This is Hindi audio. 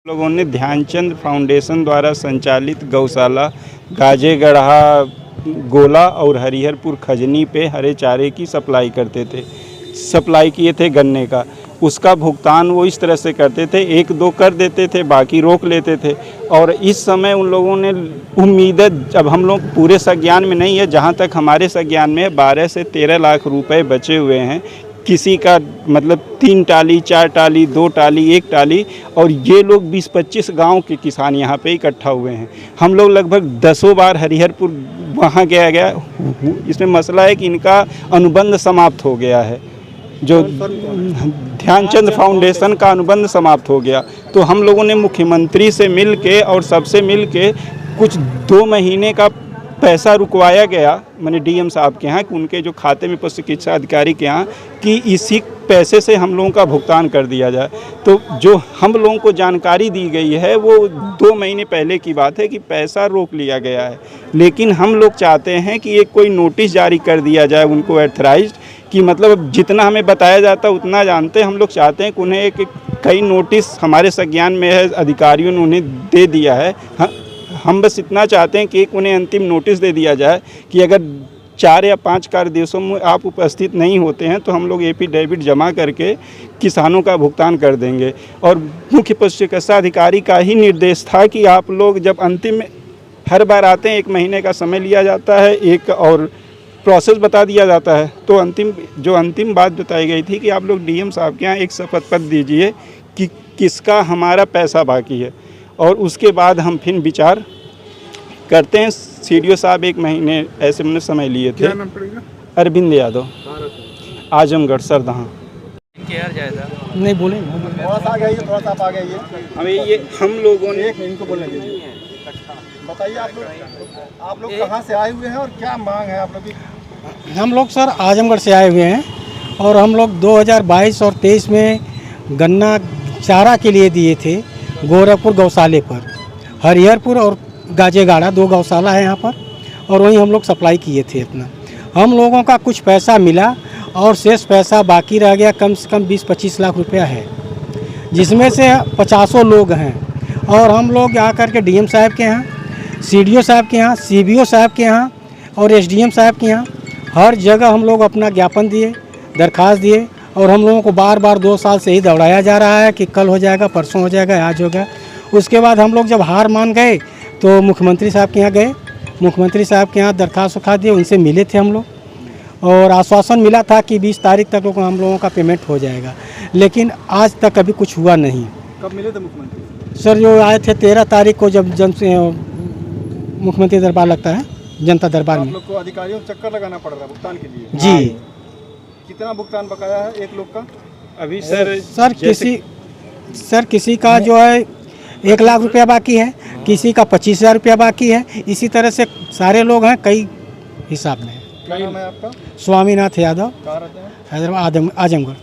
लोगों ने ध्यानचंद फाउंडेशन द्वारा संचालित गौशाला गाजेगढ़ा गोला और हरिहरपुर खजनी पे हरे चारे की सप्लाई किए थे गन्ने का। उसका भुगतान वो इस तरह से करते थे, 1-2 कर देते थे, बाकी रोक लेते थे। और इस समय उन लोगों ने उम्मीदें, अब हम लोग पूरे संज्ञान में नहीं है, जहाँ तक हमारे संज्ञान में 12 से 13 लाख रुपए बचे हुए हैं। किसी का मतलब 3 टाली, 4 टाली, 2 टाली, 1 टाली, और ये लोग 20-25 गांव के किसान यहाँ पे इकट्ठा हुए हैं। हम लोग लगभग 10 बार हरिहरपुर वहाँ गया। इसमें मसला है कि इनका अनुबंध समाप्त हो गया है, जो ध्यानचंद फाउंडेशन का अनुबंध समाप्त हो गया। तो हम लोगों ने मुख्यमंत्री से मिल के और सबसे मिल के कुछ 2 महीने का पैसा रुकवाया गया, मैंने डीएम साहब के यहाँ, कि उनके जो खाते में पशु चिकित्सा अधिकारी के यहाँ, कि इसी पैसे से हम लोगों का भुगतान कर दिया जाए। तो जो हम लोगों को जानकारी दी गई है वो 2 महीने पहले की बात है कि पैसा रोक लिया गया है। लेकिन हम लोग चाहते हैं कि एक कोई नोटिस जारी कर दिया जाए उनको एथराइज्ड, कि मतलब जितना हमें बताया जाता है उतना जानते हैं। हम लोग चाहते हैं कि उन्हें एक कई नोटिस हमारे संज्ञान में है, अधिकारियों ने उन्हें दे दिया है। हम बस इतना चाहते हैं कि एक उन्हें अंतिम नोटिस दे दिया जाए कि अगर 4 या 5 कार्य दिवसों में आप उपस्थित नहीं होते हैं तो हम लोग एफिडेविट जमा करके किसानों का भुगतान कर देंगे। और मुख्य पशु चिकित्सा अधिकारी का ही निर्देश था कि आप लोग जब अंतिम में हर बार आते हैं, 1 महीने का समय लिया जाता है, एक और प्रोसेस बता दिया जाता है। तो अंतिम बात बताई गई थी कि आप लोग डीएम साहब के यहाँ एक शपथ पत्र दीजिए कि किसका हमारा पैसा बाकी है, और उसके बाद हम फिर विचार करते हैं। सीडीओ साहब 1 महीने ऐसे मैंने समय लिए थे। क्या नाम पड़ेगा? अरविंद यादव, आजमगढ़ सरदहा। नहीं बोले थोड़ा सा आगे आइए, थोड़ा सा आप आगे आइए। हमें ये हम लोगों ने इनको बोलने दीजिए। बताइए आप लोग कहाँ से आए हुए हैं और क्या मांग है आप लोग की? हम लोग सर आजमगढ़ से आए हुए हैं, और हम लोग 2022 और 23 में गन्ना चारा के लिए दिए थे गोरखपुर गौशाले पर। हरिहरपुर और गाजेगाड़ा 2 गौशाला है यहाँ पर, और वहीं हम लोग सप्लाई किए थे अपना। हम लोगों का कुछ पैसा मिला और शेष पैसा बाकी रह गया, कम से कम 20-25 लाख रुपया है, जिसमें से 50 लोग हैं। और हम लोग यहाँ करके डीएम साहब के यहाँ, सीडीओ साहब के यहाँ, सीबीओ साहब के यहाँ और एसडीएम साहब के यहाँ हर जगह हम लोग अपना ज्ञापन दिए, दरख्वास्त दिए, और हम लोगों को बार 2 साल से ही दौड़ाया जा रहा है कि कल हो जाएगा, परसों हो जाएगा, आज होगा। उसके बाद हम लोग जब हार मान गए तो मुख्यमंत्री साहब के यहाँ गए। मुख्यमंत्री साहब के यहाँ दरख्वास्त उठा दिए, उनसे मिले थे हम लोग, और आश्वासन मिला था कि 20 तारीख तक हम लोगों का पेमेंट हो जाएगा। लेकिन आज तक अभी कुछ हुआ नहीं। कब मिले थे मुख्यमंत्री सर? जो आए थे 13 तारीख को, जब मुख्यमंत्री दरबार लगता है, जनता दरबार में। आप लोग को अधिकारियों को चक्कर लगाना पड़ रहा है भुगतान के लिए? जी। कितना भुगतान बकाया है एक लोग का अभी? सर किसी का जो है 1 लाख रुपया बाकी है, किसी का 25,000 रुपया बाकी है। इसी तरह से सारे लोग हैं, कई हिसाब में। क्या नाम है आपका? स्वामीनाथ यादव, कहाँ रहते हैं? हैदराबाद, आजमगढ़।